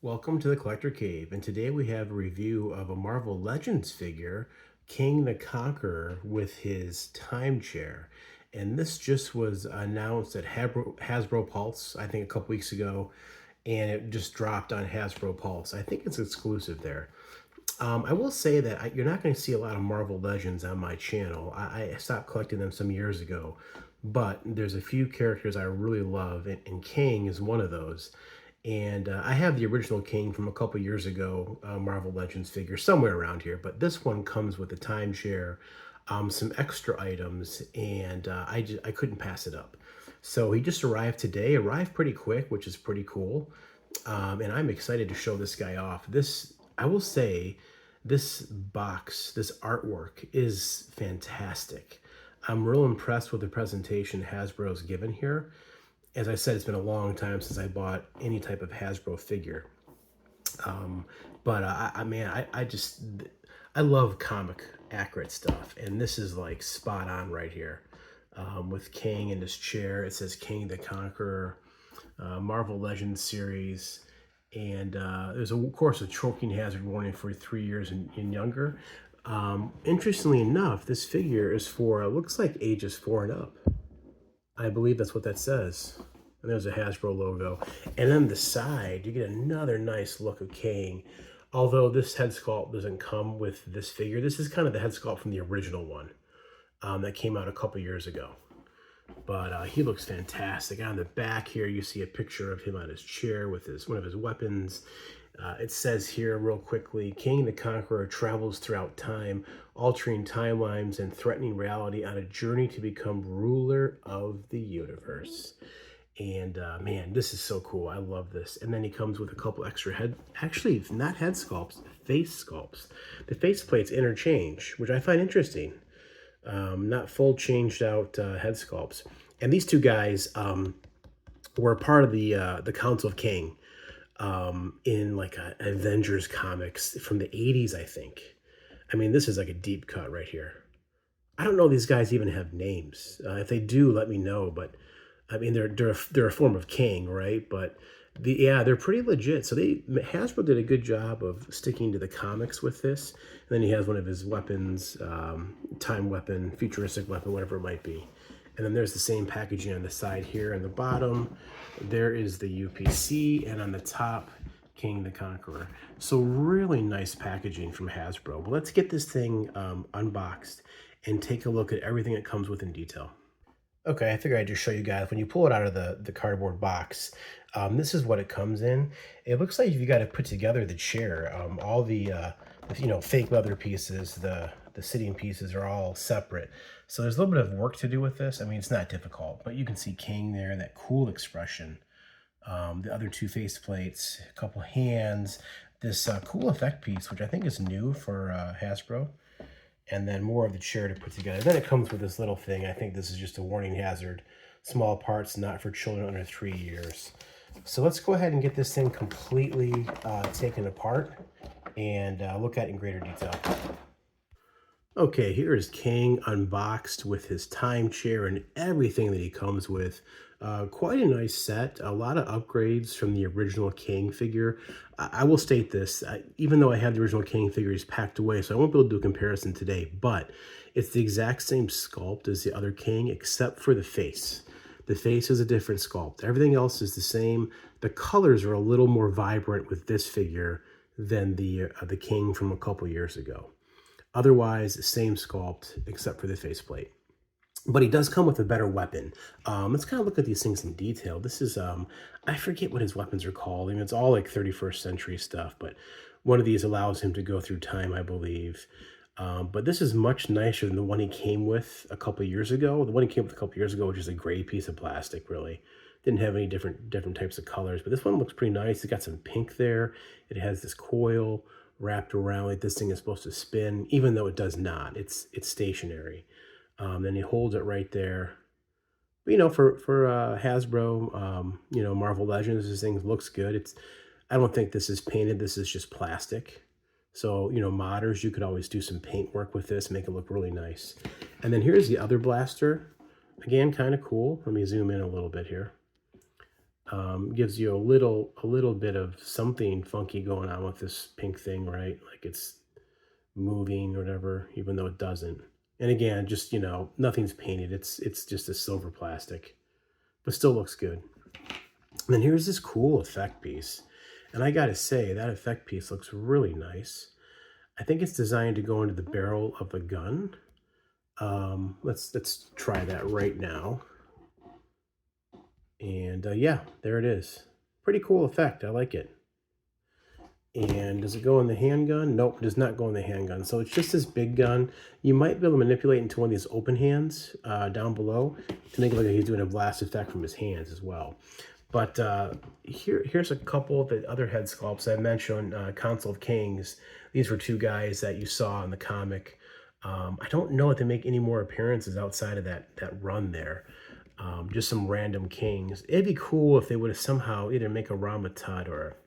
Welcome to the Collector Cave, and today we have a review of a Marvel Legends figure, King the Conqueror, with his time chair. And this just was announced at Hasbro Pulse, I think a couple weeks ago, and it just dropped on Hasbro Pulse. I think it's exclusive there. I will say that you're not going to see a lot of Marvel Legends on my channel. I stopped collecting them some years ago, but there's a few characters I really love, and Kang is one of those. And I have the original King from a couple years ago, Marvel Legends figure somewhere around here, but this one comes with a timeshare, some extra items, and I couldn't pass it up. So he just arrived today, arrived pretty quick, which is pretty cool. And I'm excited to show this guy off. I will say, this box, this artwork is fantastic. I'm real impressed with the presentation Hasbro's given here. As I said, it's been a long time since I bought any type of Hasbro figure. Um, but I love comic accurate stuff, and this is like spot on right here. With Kang in his chair, it says King the Conqueror, Marvel Legends series, and there's of course a choking hazard warning for 3 years and younger. Interestingly enough, this figure is for looks like ages 4 and up. I believe that's what that says. And there's a Hasbro logo. And then the side, you get another nice look of Kang. Although this head sculpt doesn't come with this figure. This is kind of the head sculpt from the original one that came out a couple years ago. But he looks fantastic. On the back here, you see a picture of him on his chair with one of his weapons. It says here real quickly, King the Conqueror travels throughout time, altering timelines and threatening reality on a journey to become ruler of the universe. And man, this is so cool. I love this. And then he comes with a couple extra actually not head sculpts, face sculpts. The face plates interchange, which I find interesting. Not full changed out head sculpts. And these two guys were part of the Council of Kang in like Avengers comics from the 80s, I think. I mean, this is like a deep cut right here. I don't know if these guys even have names. If they do, let me know. But I mean, they're a form of Kang, right? But they're pretty legit. So Hasbro did a good job of sticking to the comics with this. And then he has one of his weapons, time weapon, futuristic weapon, whatever it might be. And then there's the same packaging on the side here. On the bottom, there is the UPC, and on the top, King the Conqueror. So really nice packaging from Hasbro. But let's get this thing unboxed and take a look at everything it comes with in detail. Okay, I figured I'd just show you guys, when you pull it out of the cardboard box, this is what it comes in. It looks like you got to put together the chair. All the fake leather pieces, the sitting pieces are all separate. So there's a little bit of work to do with this. I mean, it's not difficult, but you can see King there, that cool expression. The other two face plates, a couple hands, this cool effect piece, which I think is new for Hasbro. And then more of the chair to put together. Then it comes with this little thing. I think this is just a warning hazard. Small parts, not for children under 3 years. So let's go ahead and get this thing completely taken apart and look at it in greater detail. Okay, here is Kang unboxed with his time chair and everything that he comes with. Quite a nice set, a lot of upgrades from the original Kang figure. I will state this, even though I have the original Kang figures packed away, so I won't be able to do a comparison today, but it's the exact same sculpt as the other Kang, except for the face. The face is a different sculpt. Everything else is the same. The colors are a little more vibrant with this figure than the Kang from a couple years ago. Otherwise, same sculpt, except for the faceplate. But he does come with a better weapon. Let's kind of look at these things in detail. This is, I forget what his weapons are called. I mean, it's all like 31st century stuff, but one of these allows him to go through time, I believe. But this is much nicer than the one he came with a couple years ago. The one he came with a couple years ago, which is a gray piece of plastic, really. Didn't have any different types of colors, but this one looks pretty nice. It's got some pink there. It has this coil wrapped around like this thing is supposed to spin, even though it does not. It's stationary. Then he holds it right there. But, for Hasbro, Marvel Legends, this thing looks good. I don't think this is painted. This is just plastic. So, modders, you could always do some paint work with this, make it look really nice. And then here's the other blaster. Again, kind of cool. Let me zoom in a little bit here. Gives you a little bit of something funky going on with this pink thing, right? Like it's moving or whatever, even though it doesn't. And again, just, you know, nothing's painted. It's just a silver plastic, but still looks good. And then here's this cool effect piece. And I gotta say, that effect piece looks really nice. I think it's designed to go into the barrel of the gun. Let's try that right now. And yeah, there it is. Pretty cool effect. I like it. And does it go in the handgun? Nope, it does not go in the handgun. So it's just this big gun. You might be able to manipulate into one of these open hands down below to make it look like he's doing a blast effect from his hands as well. But here's a couple of the other head sculpts I mentioned. Council of Kings. These were two guys that you saw in the comic. I don't know if they make any more appearances outside of that run there. Just some random kings. It'd be cool if they would have somehow either make a Ramatut or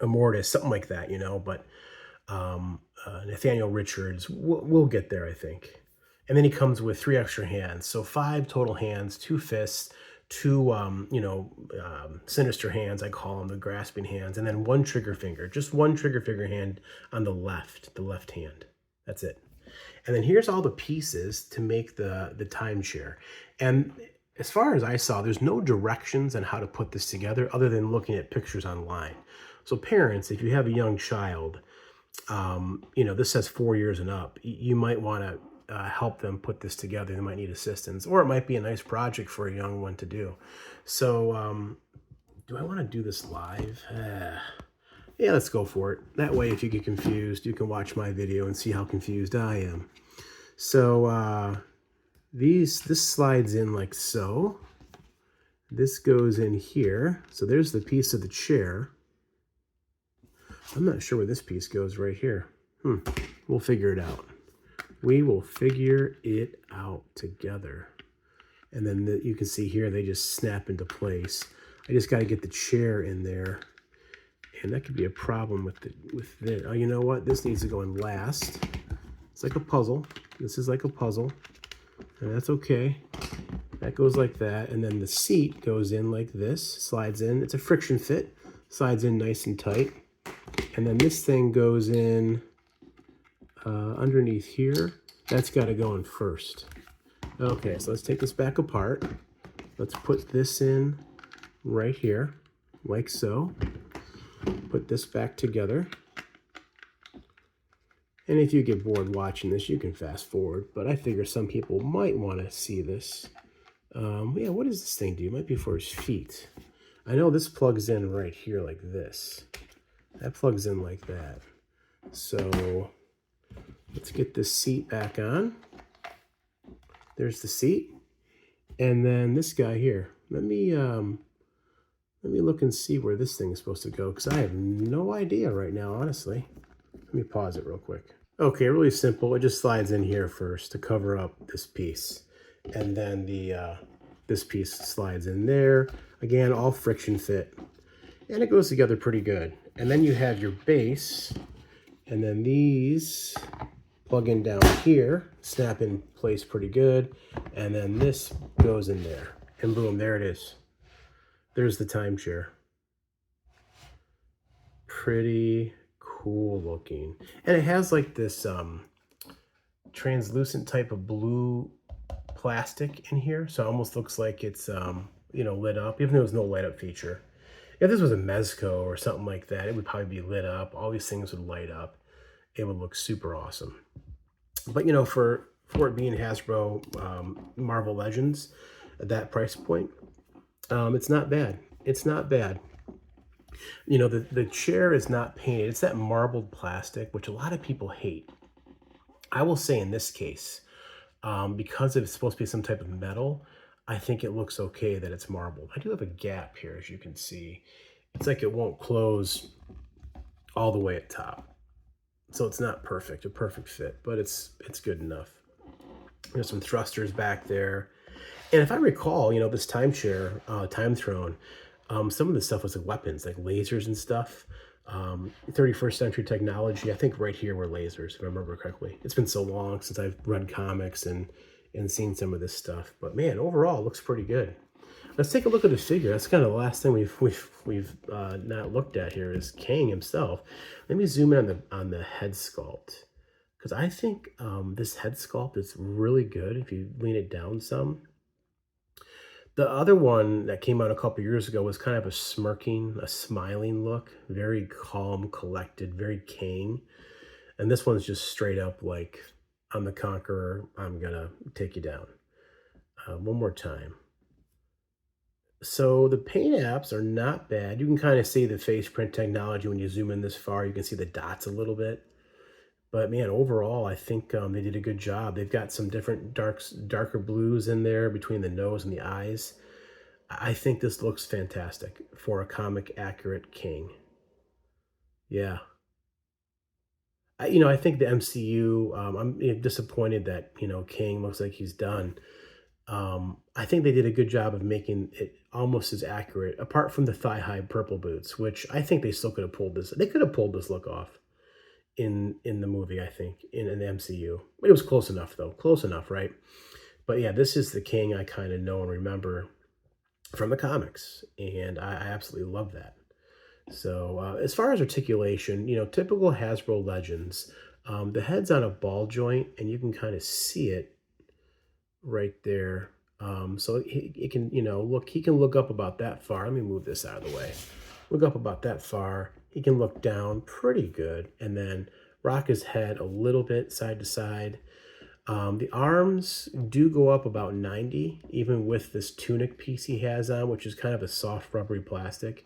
a Mortis, something like that, you know. But Nathaniel Richards, we'll get there, I think. And then he comes with 3 extra hands, so 5 total hands, 2 fists, 2 sinister hands, I call them, the grasping hands, and then 1 trigger finger, just 1 trigger finger hand on the left hand. That's it. And then here's all the pieces to make the timeshare. And as far as I saw, there's no directions on how to put this together other than looking at pictures online. So parents, if you have a young child, this says 4 years and up, you might want to help them put this together. They might need assistance, or it might be a nice project for a young one to do. So do I want to do this live? Yeah, let's go for it. That way, if you get confused, you can watch my video and see how confused I am. So this slides in like so. This goes in here. So there's the piece of the chair. I'm not sure where this piece goes right here. We'll figure it out. We will figure it out together. And then you can see here, they just snap into place. I just got to get the chair in there. And that could be a problem with this. Oh, you know what? This needs to go in last. It's like a puzzle. This is like a puzzle. And that's okay. That goes like that. And then the seat goes in like this. Slides in. It's a friction fit. Slides in nice and tight. And then this thing goes in underneath here. That's got to go in first. Okay, so let's take this back apart. Let's put this in right here, like so. Put this back together. And if you get bored watching this, you can fast forward. But I figure some people might want to see this. Yeah, what does this thing do? It might be for his feet. I know this plugs in right here like this. That plugs in like that. So let's get this seat back on. There's the seat. And then this guy here. Let me look and see where this thing is supposed to go, because I have no idea right now, honestly. Let me pause it real quick. Okay, really simple. It just slides in here first to cover up this piece. And then this piece slides in there. Again, all friction fit. And it goes together pretty good. And then you have your base. And then these plug in down here, snap in place pretty good. And then this goes in there. And boom, there it is. There's the timeshare. Pretty cool looking. And it has like this translucent type of blue plastic in here. So it almost looks like it's, lit up, even though there's no light up feature. If this was a Mezco or something like that, it would probably be lit up. All these things would light up. It would look super awesome. But, for it being Hasbro Marvel Legends at that price point, it's not bad. It's not bad. The chair is not painted. It's that marbled plastic, which a lot of people hate. I will say in this case, because it's supposed to be some type of metal, I think it looks okay that it's marbled. I do have a gap here, as you can see. It's like it won't close all the way at top. So it's not perfect, a perfect fit, but it's good enough. There's some thrusters back there. And if I recall, this timeshare, Time Throne, some of the stuff was like weapons, like lasers and stuff. 31st century technology. I think right here were lasers, if I remember correctly. It's been so long since I've read comics and seen some of this stuff. But man, overall, it looks pretty good. Let's take a look at the figure. That's kind of the last thing we've not looked at here is Kang himself. Let me zoom in on the head sculpt because I think this head sculpt is really good if you lean it down some. The other one that came out a couple years ago was kind of a smirking, a smiling look, very calm, collected, very Kang. And this one's just straight up like, I'm the Conqueror. I'm gonna take you down. One more time. So the paint apps are not bad. You can kind of see the face print technology when you zoom in this far. You can see the dots a little bit. But man, overall, I think they did a good job. They've got some different darker blues in there between the nose and the eyes. I think this looks fantastic for a comic accurate King. Yeah. I think the MCU, I'm disappointed that, King looks like he's done. I think they did a good job of making it almost as accurate, apart from the thigh-high purple boots, which I think they still could have pulled this. They could have pulled this look off in the movie, I think, in the MCU. But it was close enough, though. Close enough, right? But yeah, this is the King I kind of know and remember from the comics, and I absolutely love that. So as far as articulation, typical Hasbro Legends, the head's on a ball joint, and you can kind of see it right there. So it can, he can look up about that far. Let me move this out of the way. Look up about that far. He can look down pretty good, and then rock his head a little bit side to side. The arms do go up about 90, even with this tunic piece he has on, which is kind of a soft rubbery plastic.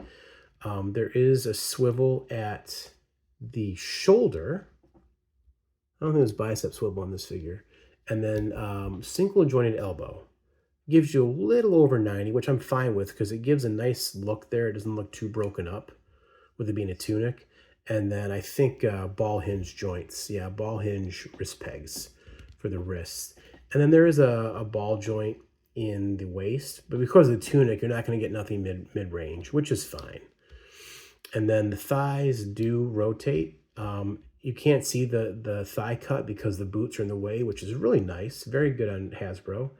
There is a swivel at the shoulder. I don't think there's bicep swivel on this figure. And then single jointed elbow. Gives you a little over 90, which I'm fine with because it gives a nice look there. It doesn't look too broken up with it being a tunic. And then I think ball hinge joints. Yeah, ball hinge wrist pegs for the wrists. And then there is a ball joint in the waist. But because of the tunic, you're not going to get nothing mid-range, which is fine. And then the thighs do rotate. You can't see the thigh cut because the boots are in the way, which is really nice. Very good on Hasbro.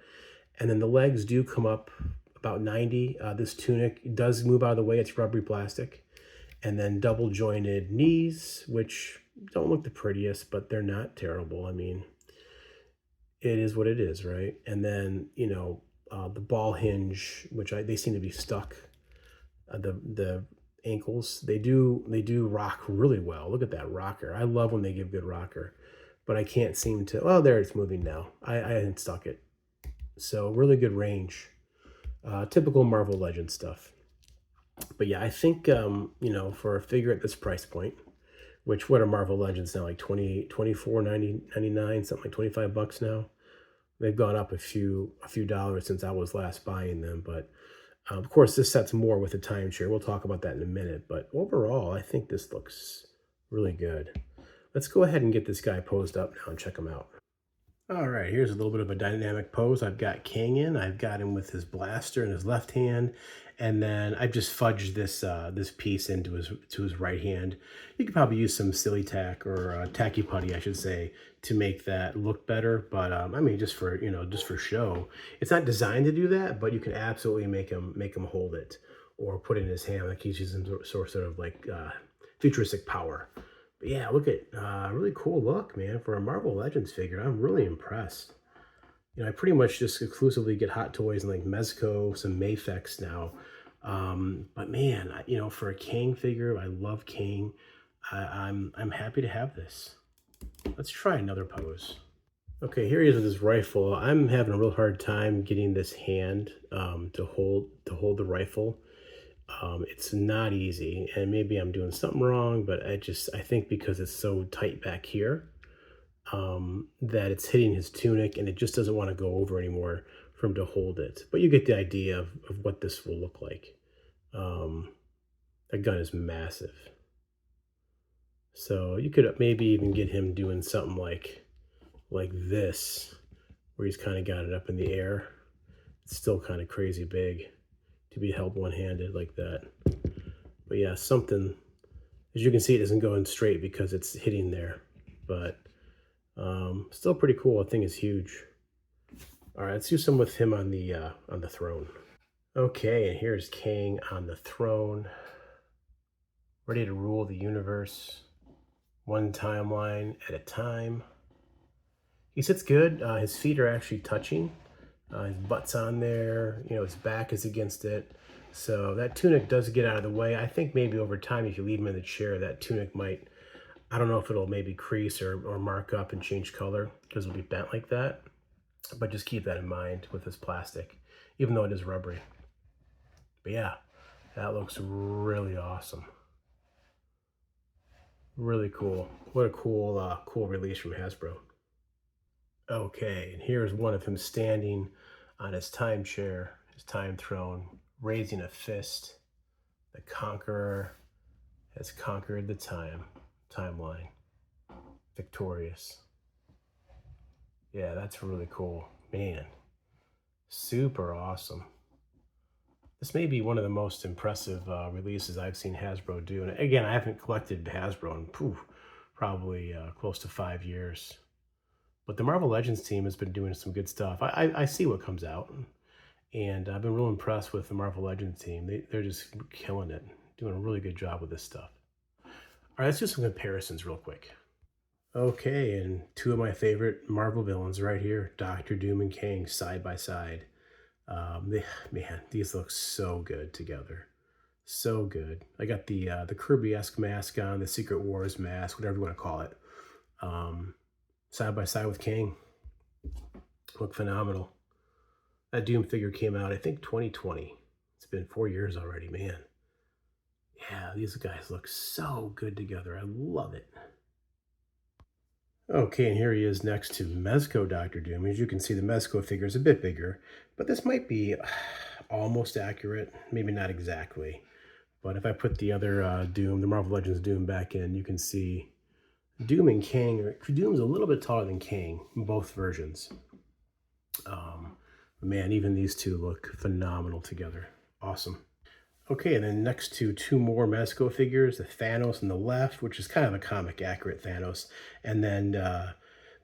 And then the legs do come up about 90. This tunic does move out of the way. It's rubbery plastic. And then double jointed knees, which don't look the prettiest, but they're not terrible. I mean, it is what it is, right? And then, the ball hinge, which they seem to be stuck. The ankles, they do rock really well. Look at that rocker. I love when they give good rocker, but I can't seem to. Oh, there, it's moving now. I hadn't stuck it. So really good range. Typical Marvel Legends stuff. But yeah, I think for a figure at this price point, which what are Marvel Legends now, like 24.99, something like $25 now. They've gone up a few dollars since I was last buying them, but of course this set's more with the timeshare. We'll talk about that in a minute, but overall I think this looks really good. Let's go ahead and get this guy posed up now and check him out. All right, here's a little bit of a dynamic pose. I've got Kang in. I've got him with his blaster in his left hand, and then I've just fudged this this piece into his right hand. You could probably use some silly tack or tacky putty, I should say, to make that look better. But I mean, just for show. It's not designed to do that, but you can absolutely make him hold it or put it in his hand like he's using sort of like futuristic power. But yeah, look at really cool look, man. For a Marvel Legends figure, I'm really impressed. I pretty much just exclusively get Hot Toys and like Mezco, some Mafex now. But man, for a Kang figure, I love Kang. I'm happy to have this. Let's try another pose. Okay, here he is with his rifle. I'm having a real hard time getting this hand to hold the rifle. It's not easy, and maybe I'm doing something wrong, but I think because it's so tight back here, that it's hitting his tunic and it just doesn't want to go over anymore for him to hold it. But you get the idea of what this will look like. That gun is massive. So you could maybe even get him doing something like this, where he's kind of got it up in the air. It's still kind of crazy big to be held one-handed like that. But yeah, something, as you can see, it isn't going straight because it's hitting there, but still pretty cool. The thing is huge. All right, let's do some with him on the throne. Okay, and here's Kang on the throne, ready to rule the universe, one timeline at a time. He sits good. His feet are actually touching. His butt's on there. You know, his back is against it. So that tunic does get out of the way. I think maybe over time, if you leave him in the chair, that tunic might, I don't know if it'll maybe crease or mark up and change color because it'll be bent like that. But just keep that in mind with this plastic, even though it is rubbery. But yeah, that looks really awesome. Really cool. What a cool release from Hasbro. Okay, and here's one of him standing on his time chair, his time throne, raising a fist. The Conqueror has conquered the timeline. Victorious. Yeah, that's really cool. Man, super awesome. This may be one of the most impressive releases I've seen Hasbro do. And again, I haven't collected Hasbro in probably close to 5 years. But the Marvel Legends team has been doing some good stuff. I see what comes out, and I've been real impressed with the Marvel Legends team. They're just killing it, doing a really good job with this stuff. All right, let's do some comparisons real quick. Okay, and two of my favorite Marvel villains right here, Doctor Doom and Kang, side by side. Man, these look so good together. So good. I got the Kirby-esque mask on, the Secret Wars mask, whatever you want to call it. Side by side with Kang. Look phenomenal. That Doom figure came out, I think, 2020. It's been 4 years already, man. Yeah, these guys look so good together. I love it. Okay, and here he is next to Mezco Doctor Doom. As you can see, the Mezco figure is a bit bigger, but this might be almost accurate. Maybe not exactly. But if I put the other Doom, the Marvel Legends Doom back in, you can see Doom and Kang. Doom's a little bit taller than Kang in both versions. Man, even these two look phenomenal together. Awesome. Okay, and then next to two more Mezco figures, the Thanos on the left, which is kind of a comic accurate Thanos, and then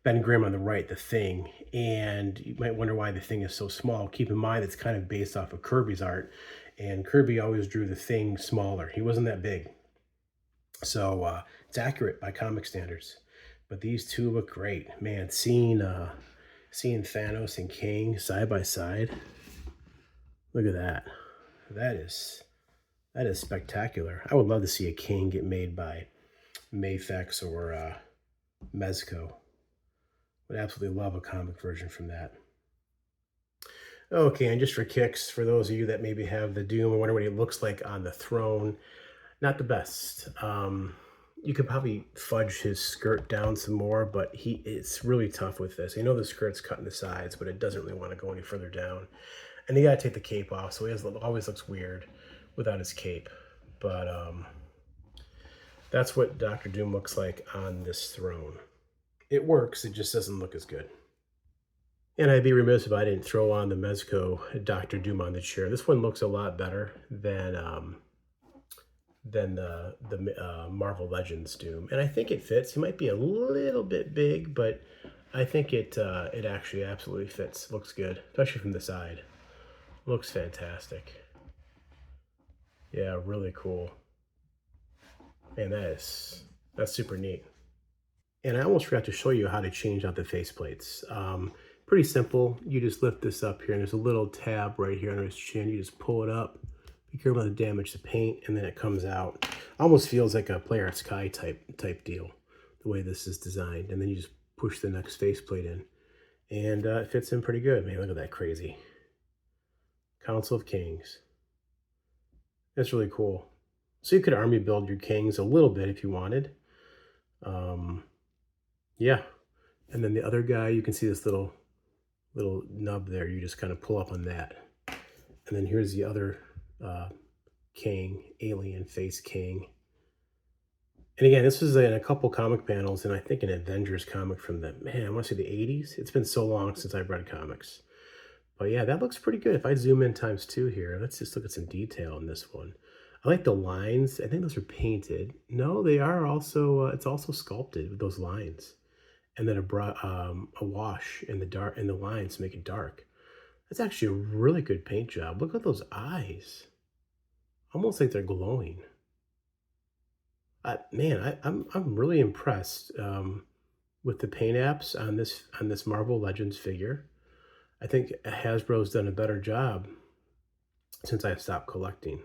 Ben Grimm on the right, the Thing. And you might wonder why the Thing is so small. Keep in mind it's kind of based off of Kirby's art, and Kirby always drew the Thing smaller. He wasn't that big. So it's accurate by comic standards. But these two look great. Man, seeing Thanos and Kang side by side, look at that. That is spectacular. I would love to see a Kang get made by Mafex or Mezco. Would absolutely love a comic version from that. Okay, and just for kicks, for those of you that maybe have the Doom and wonder what he looks like on the throne, not the best. You could probably fudge his skirt down some more, but it's really tough with this. You know the skirt's cut in the sides, but it doesn't really want to go any further down. And you gotta take the cape off, so he always looks weird without his cape. But that's what Doctor Doom looks like on this throne. It works, it just doesn't look as good. And I'd be remiss if I didn't throw on the Mezco Doctor Doom on the chair. This one looks a lot better than the Marvel Legends Doom, and I think it fits. He might be a little bit big, but I think it actually absolutely fits. Looks good, especially from the side. Looks fantastic. Yeah, really cool. And that's super neat. And I almost forgot to show you how to change out the faceplates. Pretty simple. You just lift this up here, and there's a little tab right here under his chin. You just pull it up. Be careful not to damage the paint, and then it comes out. Almost feels like a Player Sky type deal, the way this is designed. And then you just push the next faceplate in, and it fits in pretty good. Man, look at that crazy Council of Kings. That's really cool. So you could army build your Kings a little bit if you wanted. Yeah. And then the other guy, you can see this little nub there. You just kind of pull up on that. And then here's the other Kang, alien face Kang. And again, this was in a couple comic panels, and I think an Avengers comic from the, man, I want to say the 80s. It's been so long since I've read comics. But yeah, that looks pretty good. If I zoom in ×2 here, let's just look at some detail in this one. I like the lines. I think those are painted. No, they are also, it's also sculpted with those lines. And then a wash in the lines to make it dark. That's actually a really good paint job. Look at those eyes. Almost like they're glowing. Man, I'm really impressed with the paint apps on this Marvel Legends figure. I think Hasbro's done a better job since I stopped collecting.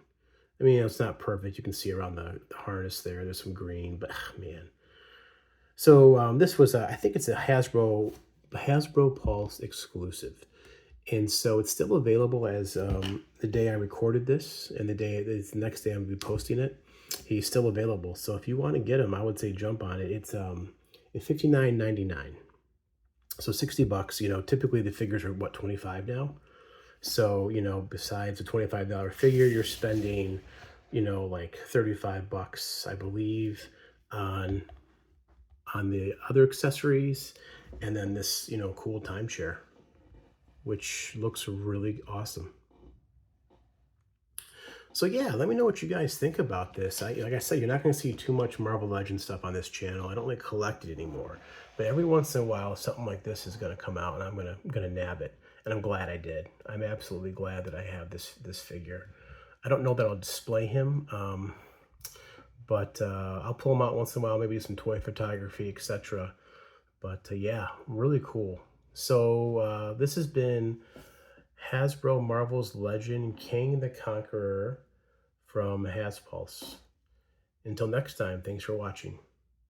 I mean, it's not perfect. You can see around the harness there. There's some green, but man. So this was I think it's a Hasbro Pulse exclusive, and so it's still available as the day I recorded this, and the next day I'm gonna be posting it. He's still available. So if you want to get him, I would say jump on it. It's $59.99. So 60 bucks. You know, typically the figures are what, 25 now. So, you know, besides a $25 figure, you're spending, you know, like 35 bucks, I believe, on the other accessories, and then this, you know, cool timeshare, which looks really awesome. So yeah, let me know what you guys think about this. Like I said, you're not going to see too much Marvel Legends stuff on this channel. I don't like collect it anymore, but every once in a while, something like this is going to come out, and I'm gonna nab it. And I'm glad I did. I'm absolutely glad that I have this figure. I don't know that I'll display him, but I'll pull him out once in a while, maybe some toy photography, etc. But yeah, really cool. So this has been Hasbro Marvel's Legend King the Conqueror from Haspulse. Until next time, thanks for watching.